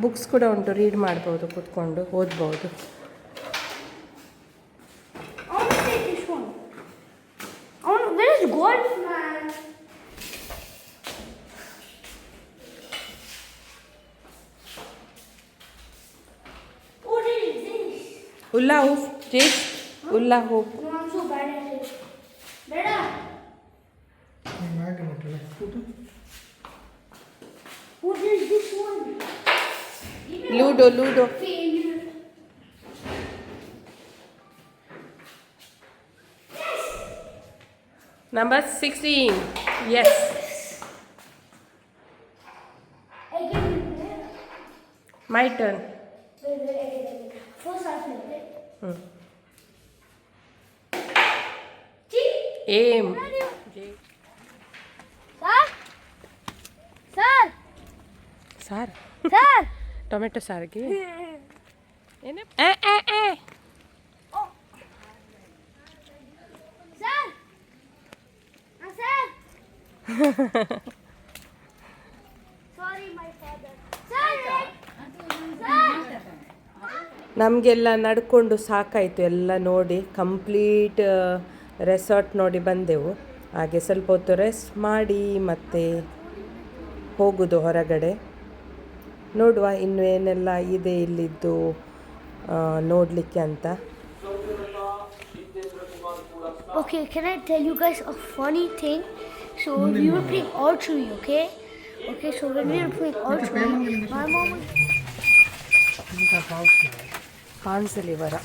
books ಕೂಡ ಉಂಟು, read ಮಾಡ್ಬೋದು, ಕೂತ್ಕೊಂಡು ಓದ್ಬೋದು. I want to take this one. Where is gold, man? What is this? ಉಲ್ಲಾ ಹೂಫ್ ಜೇಸ್, ಉಲ್ಲಾ ಹೂಫ್. No, I'm so bad at it. Dada. What is this one? Ludo, ludo. Failure. Number 16. Yes. Again, wait. My turn. First I play it. ಏಮ್. Sir? Sir? Sir, Sir? Tomato ಸಾರಿಗೆ ಏನು? Oh. Sir? Sir? Sorry, my father. Sir? Sir? ನಮಗೆಲ್ಲ ನಡ್ಕೊಂಡು ಸಾಕಾಯಿತು, ಎಲ್ಲ ನೋಡಿ complete resort ನೋಡಿ ಬಂದೆವು. ಹಾಗೆ ಸ್ವಲ್ಪ ಹೊತ್ತು ರೆಸ್ಟ್ ಮಾಡಿ ಮತ್ತೆ ಹೋಗೋದು ಹೊರಗಡೆ. ನೋಡುವ ಇನ್ನು ಏನೆಲ್ಲ ಇದೆ ಇಲ್ಲಿದ್ದು ನೋಡಲಿಕ್ಕೆ ಅಂತ. Okay, can I tell you guys a funny thing? So we were playing archery, okay? Okay, so when we were playing archery, my mom was... ಕಾಣಿಸಲಿ ವರ.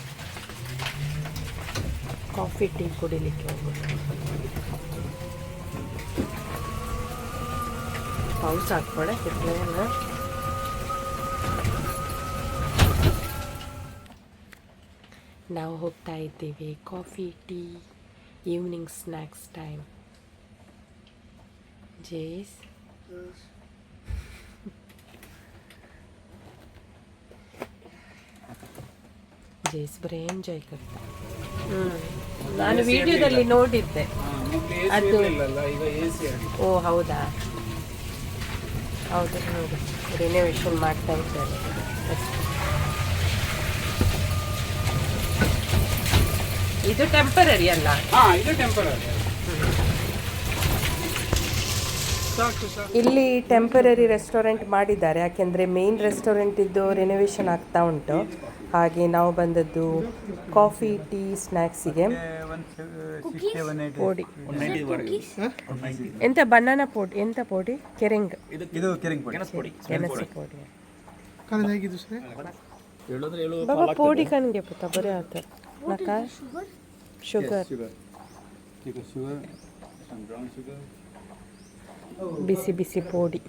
ಕಾಫಿ ಟೀ ಕುಡಿಲಿಕ್ಕೆ ಹೋಗೋದು. ಪೌಸ್ ಹಾಕ್ಬೇಡ ಕಿಟ್ಲೆಯನ್ನು. ನಾವು ಹೋಗ್ತಾ ಇದ್ದೀವಿ coffee tea evening snacks time. ಜೇಸ್ ಜೇಸ್ ಬರೀ ಎಂಜಾಯ್ करता. ನಾನು ವಿಡಿಯೋದಲ್ಲಿ ನೋಡಿದ್ದೆ ಅದು. ಓ ಹೌದಾ, ಹೌದು ನೋಡಿ ರಿನೋವೇಷನ್ ಮಾಡ್ತಾ ಇದ್ದಾರೆ. ಇದು ಟೆಂಪರರಿ ಅಲ್ಲ? ಇದು ಟೆಂಪರರಿ. ಇಲ್ಲಿ ಟೆಂಪರರಿ ರೆಸ್ಟೋರೆಂಟ್ ಮಾಡಿದ್ದಾರೆ, ಯಾಕೆಂದರೆ ಮೇನ್ ರೆಸ್ಟೋರೆಂಟ್ ಇದ್ದು ರಿನೋವೇಷನ್ ಆಗ್ತಾ ಉಂಟು. ಹಾಗೆ ನಾವು ಬಂದದ್ದು ಕಾಫಿ ಟೀ ಸ್ನ್ಯಾಕ್ಸಿಗೆ. ಪೋಡಿ ಎಂತ ಬನಾನಾ ಪೋಡಿ, ಎಂತ ಪೋಡಿ? ಕೆರೆಂಗ್, ಇದು ಕೆರೆಂಗ್ ಪೊಡಿ. ಗೆಣಸು ಪೋಡಿ. ಹೇಳಿದ್ರೆ ಬಾಬಾ ಪೋಡಿ ಕಣ್ಗೆ ಪುತ್ತ ಬರೀ ಆತ ನಕ ಶುಗರ್, ಬಿಸಿ ಬಿಸಿ ಪೋಡಿ.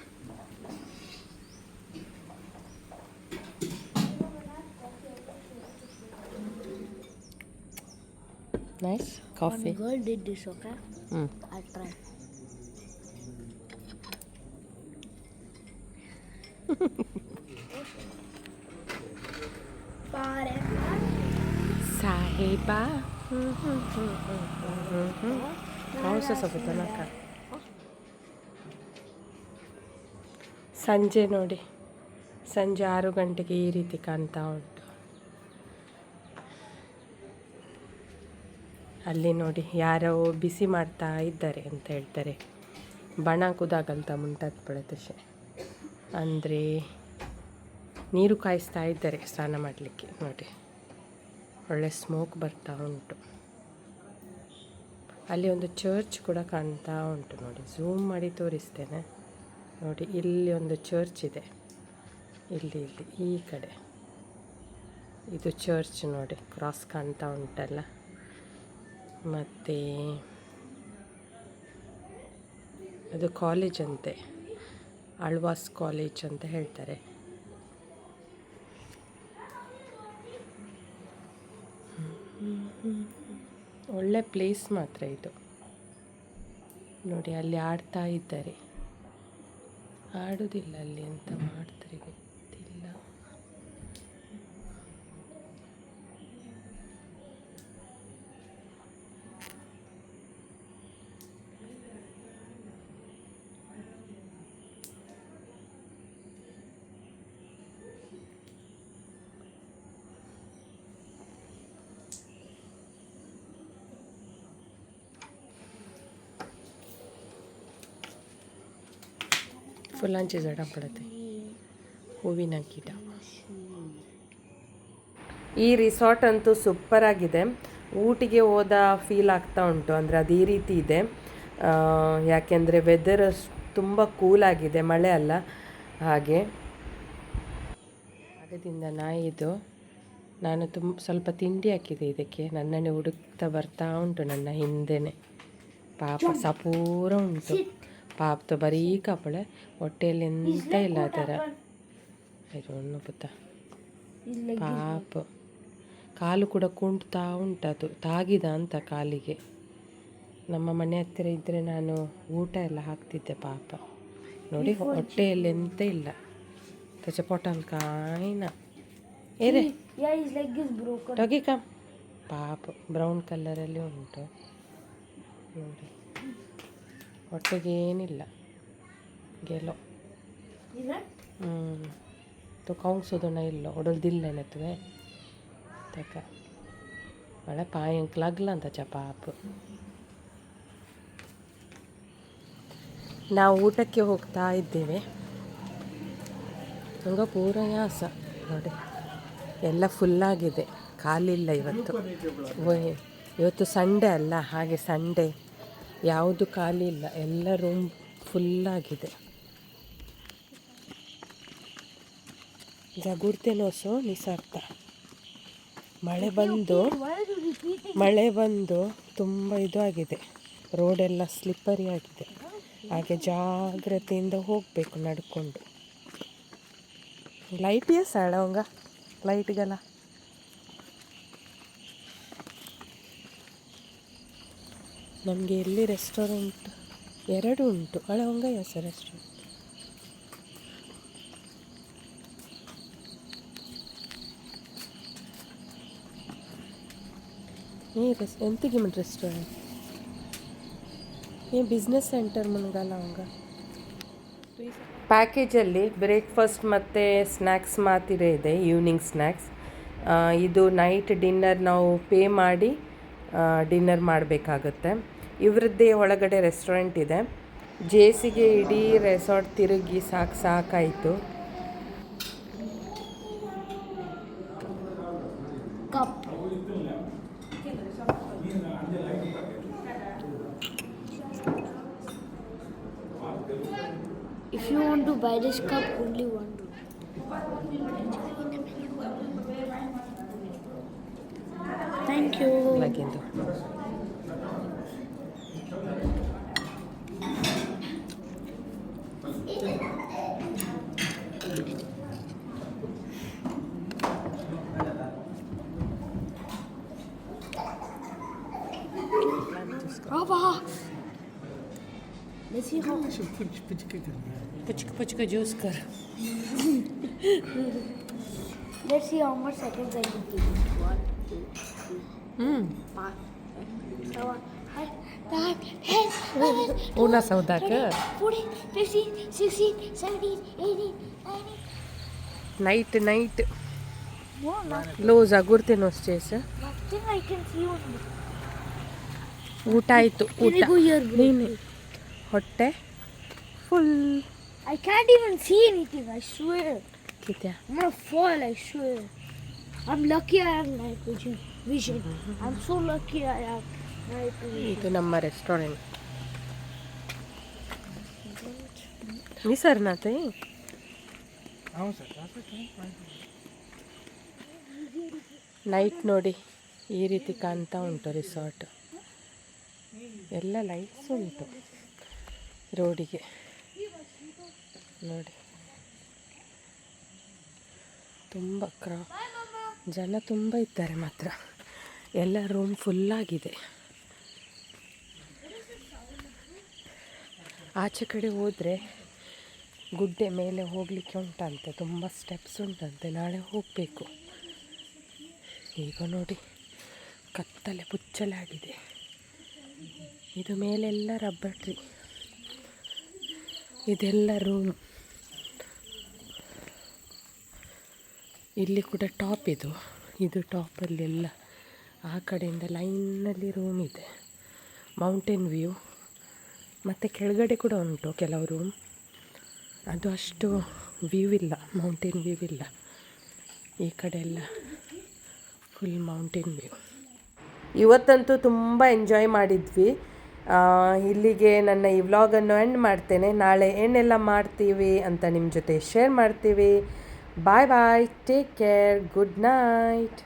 Nice coffee. Girl did this, okay? I'll try. ಸಾಹೇಬಾ ಹೌಸ ಸಬುತ ನಕ. ಸಂಜೆ ನೋಡಿ, ಸಂಜೆ 6 ಗಂಟೆಗೆ ಈ ರೀತಿ ಕಾಣ್ತಾ ಉಂಟು. ಅಲ್ಲಿ ನೋಡಿ ಯಾರೋ ಬಿಸಿ ಮಾಡ್ತಾ ಇದ್ದಾರೆ ಅಂತ ಹೇಳ್ತಾರೆ. ಬಣ ಕುದಾಗಲ್ತ ಮುಂಟಾದ ಪಳತಶೆ ಅಂದರೆ ನೀರು ಕಾಯಿಸ್ತಾ ಇದ್ದಾರೆ ಸ್ನಾನ ಮಾಡಲಿಕ್ಕೆ. ನೋಡಿ ಒಳ್ಳೆ ಸ್ಮೋಕ್ ಬರ್ತಾ ಉಂಟು. ಅಲ್ಲಿ ಒಂದು ಚರ್ಚ್ ಕೂಡ ಕಾಣ್ತಾ ಉಂಟು ನೋಡಿ, ಝೂಮ್ ಮಾಡಿ ತೋರಿಸ್ತೇನೆ ನೋಡಿ. ಇಲ್ಲಿ ಒಂದು ಚರ್ಚ್ ಇದೆ, ಇಲ್ಲಿ ಈ ಕಡೆ ಇದು ಚರ್ಚ್ ನೋಡಿ, ಕ್ರಾಸ್ ಕಾಣ್ತಾ ಉಂಟಲ್ಲ. ಮತ್ತು ಅದು ಕಾಲೇಜ್ ಅಂತೆ, ಆಳ್ವಾಸ್ ಕಾಲೇಜ್ ಅಂತ ಹೇಳ್ತಾರೆ. ಒಳ್ಳೆ ಪ್ಲೇಸ್ ಮಾತ್ರ ಇದು ನೋಡಿ. ಅಲ್ಲಿ ಆಡ್ತಾ ಇದ್ದಾರೆ, ಆಡೋದಿಲ್ಲ ಅಲ್ಲಿ, ಅಂತ ಮಾಡ್ತಾರೆ ಗೊತ್ತಿಲ್ಲ. ಫುಲ್ಲಾಂಚಿ ಜಡ ಪಡುತ್ತೆ, ಹೂವಿನ ಗಿಡ. ಈ ರಿಸಾರ್ಟ್ ಅಂತೂ ಸೂಪರಾಗಿದೆ. ಊಟಿಗೆ ಹೋದ ಫೀಲ್ ಆಗ್ತಾ ಉಂಟು, ಅಂದರೆ ಅದು ಈ ರೀತಿ ಇದೆ. ಯಾಕೆಂದರೆ ವೆದರ್ ತುಂಬ ಕೂಲಾಗಿದೆ, ಮಳೆ ಅಲ್ಲ. ಹಾಗೆ ಆಗದಿಂದ ನಾಯಿದು ನಾನು ಸ್ವಲ್ಪ ತಿಂಡಿ ಹಾಕಿದೆ ಇದಕ್ಕೆ. ನನ್ನನ್ನೇ ಹುಡುಕ್ತಾ ಬರ್ತಾ ಉಂಟು ನನ್ನ ಹಿಂದೆನೇ. ಪಾಪ ಸಪೂರ ಉಂಟು, ಪಾಪತ್ತು ಬರೀ ಕಾಪಳೆ, ಹೊಟ್ಟೆಯಲ್ಲಿ ಎಂತ ಇಲ್ಲ ಆ ಥರ. ಇನ್ನು ಪುತ್ತ ಪಾಪ ಕಾಲು ಕೂಡ ಕುಂಟ್ತಾ ಉಂಟದು, ತಾಗಿದ ಅಂತ ಕಾಲಿಗೆ. ನಮ್ಮ ಮನೆ ಹತ್ತಿರ ಇದ್ದರೆ ನಾನು ಊಟ ಎಲ್ಲ ಹಾಕ್ತಿದ್ದೆ. ಪಾಪ ನೋಡಿ ಹೊಟ್ಟೆಯಲ್ಲಿ ಎಂತ ಇಲ್ಲ. ತಚಪೊಟಲ್ ಕಾಯಿನ ಏರೆ ಟೊಗಿ ಕಮ್. ಪಾಪ ಬ್ರೌನ್ ಕಲರಲ್ಲಿ ಉಂಟು ನೋಡಿ, ಹೊಟ್ಟೆಗೆ ಏನಿಲ್ಲ ಗೆಲೋ. तो कौन सोदोना इल्लो ओडोल्दिल्ल नेतुवे तक ಒಳ್ಳೆ ಪಾಯಂಕ್ ಲಗ್ಲ ಅಂತ ಪಾಪ. ನಾವು ಊಟಕ್ಕೆ ಹೋಗ್ತಾ ಇದ್ದೇವೆ. ಹಂಗ ಪೂರ ಯಾಸ ನೋಡಿ, ಎಲ್ಲ ಫುಲ್ಲಾಗಿದೆ, ಖಾಲಿಲ್ಲ ಇವತ್ತು. ಇವತ್ತು ಸಂಡೇ ಅಲ್ಲ, ಹಾಗೆ ಸಂಡೇ ಯಾವುದು ಖಾಲಿ ಇಲ್ಲ, ಎಲ್ಲ ರೂಮ್ ಫುಲ್ಲಾಗಿದೆ. ಜಗುಡ್ತೆ ನೋಸು ನಿಸಾರ್ತ ಮಳೆ ಬಂದು Why are you repeating? ಮಳೆ ಬಂದು ತುಂಬ ಇದು ಆಗಿದೆ, ರೋಡೆಲ್ಲ ಸ್ಲಿಪ್ಪರಿ ಆಗಿದೆ. ಹಾಗೆ ಜಾಗ್ರತೆಯಿಂದ ಹೋಗಬೇಕು ನಡ್ಕೊಂಡು. ಲೈಟ್ ಸಾಳವಂಗ ಲೈಟ್ಗೆಲ್ಲ ನಮಗೆ ಎಲ್ಲಿ ರೆಸ್ಟೋರೆಂಟ್ 2 ಉಂಟು. ಅಳವಂಗ ರೆಸ್ಟೋರೆಂಟ್. ಎಂತಿಗೆ ರೆಸ್ಟೋರೆಂಟ್ ಬಿಸ್ನೆಸ್ ಸೆಂಟರ್ ಮುನ್ಗಲ್ಲ ಅವಂಗ. ಪ್ಯಾಕೇಜಲ್ಲಿ ಬ್ರೇಕ್ಫಾಸ್ಟ್ ಮತ್ತು ಸ್ನ್ಯಾಕ್ಸ್ ಮಾತ್ರ ಇದೆ, ಈವ್ನಿಂಗ್ ಸ್ನ್ಯಾಕ್ಸ್. ಇದು ನೈಟ್ ಡಿನ್ನರ್ ನಾವು ಪೇ ಮಾಡಿ ಡಿನ್ನರ್ ಮಾಡಬೇಕಾಗತ್ತೆ. ಇವ್ರದ್ದೇ ಒಳಗಡೆ ರೆಸ್ಟೋರೆಂಟ್ ಇದೆ. ಜೇಸಿಗೆ ಇಡೀ ರೆಸಾರ್ಟ್ ತಿರುಗಿ ಸಾಕಾಯಿತು. Cup. If you want to buy this cup, only one rupee. Thank you. ಹಾಗೆಂದು Rava. Let's see how. Puchka puchka juice ಕರ್. Let's see how much seconds I can give. 1, 2, 3, 4, 5, 6, 7, 8, 9, 10, 11, Una saudaಕ 14, 15, 16, 17, 18, 19. Night No, nothing. ಲೋಸ್ ಅಗುರ್ತೇನೋ ಸ್ಟೇಸ್. Nothing I can see on this. ಊಟ ಆಯಿತು. Can I ಊಟ go here, bro? ನೀನು ಹೊಟ್ಟೆ full I can't even see anything, I swear. ಕಿತ್ಯಾ. I'm gonna fall, I swear. I'm lucky I have night vision. I'm so lucky I have night vision. ಇದು ನಮ್ಮ restaurant. ವಿಸರ್ನಾಥೆ ಹಾಂ sir. Night ನೋಡಿ ಈ ರೀತಿ ಕಾಣ್ತಾ ಉಂಟು ರಿಸಾರ್ಟ್. ಎಲ್ಲ ಲೈಟ್ಸ್ ಉಂಟು ರೋಡಿಗೆ ನೋಡಿ. ತುಂಬ ಜನ ತುಂಬ ಇದ್ದಾರೆ ಮಾತ್ರ. ಎಲ್ಲ ರೂಮ್ ಫುಲ್ಲಾಗಿದೆ. ಆಚೆ ಕಡೆ ಹೋದರೆ ಗುಡ್ಡೆ ಮೇಲೆ ಹೋಗಲಿಕ್ಕೆ ಉಂಟಂತೆ, ತುಂಬ ಸ್ಟೆಪ್ಸ್ ಉಂಟಂತೆ. ನಾಳೆ ಹೋಗಬೇಕು. ಈಗ ನೋಡಿ ಕತ್ತಲೆ ಪುಚ್ಚಲಾಗಿದೆ. ಇದು ಮೇಲೆಲ್ಲ ರಬ್ಬರ್ ಟ್ರೀ. ಇದೆಲ್ಲ ರೂಮ್. ಇಲ್ಲಿ ಕೂಡ ಟಾಪ್ ಇದು ಟಾಪಲ್ಲೆಲ್ಲ ಆ ಕಡೆಯಿಂದ ಲೈನಲ್ಲಿ ರೂಮ್ ಇದೆ. Mountain view. ಮತ್ತು ಕೆಳಗಡೆ ಕೂಡ ಉಂಟು ಕೆಲವು ರೂಮ್. ಅದು ಅಷ್ಟು ವ್ಯೂ ಇಲ್ಲ, ಮೌಂಟೇನ್ ವ್ಯೂ ಇಲ್ಲ. ಈ ಕಡೆ ಎಲ್ಲ ಫುಲ್ ಮೌಂಟೇನ್ ವ್ಯೂ. ಇವತ್ತಂತೂ ತುಂಬ ಎಂಜಾಯ್ ಮಾಡಿದ್ವಿ. ಇಲ್ಲಿಗೆ ನನ್ನ ಈ ವ್ಲಾಗನ್ನು ಎಂಡ್ ಮಾಡ್ತೇನೆ. ನಾಳೆ ಏನೆಲ್ಲ ಮಾಡ್ತೀವಿ ಅಂತ ನಿಮ್ಮ ಜೊತೆ ಶೇರ್ ಮಾಡ್ತೀವಿ. ಬಾಯ್ ಬಾಯ್, ಟೇಕ್ ಕೇರ್, ಗುಡ್ ನೈಟ್.